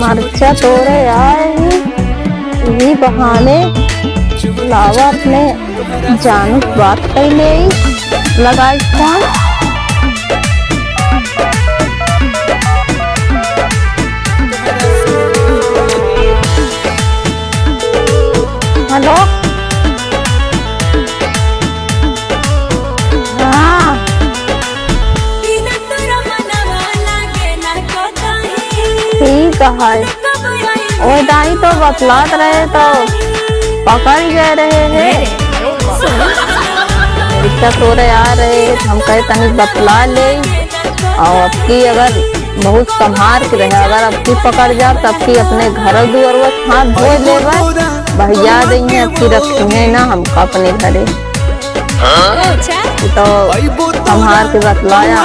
मरचा तोड़े आए ही बहाने लावा अपने जानू बात कैले लगाई फोन। हेलो हाँ ठीक है। वो दाई तो बतलात रहे तो पकड़ गए रहे हैं। रिक्शा तोड़े आ रहे हम कहे तनी बतला ले और आपकी अगर बहुत संभार के रहे, अगर आपकी पकड़ जा तब की अपने घर दुआर हाथ धो ले भैया देंगे आपकी रखेंगे ना हमका अपने घरे। तो संभार के बतलाया।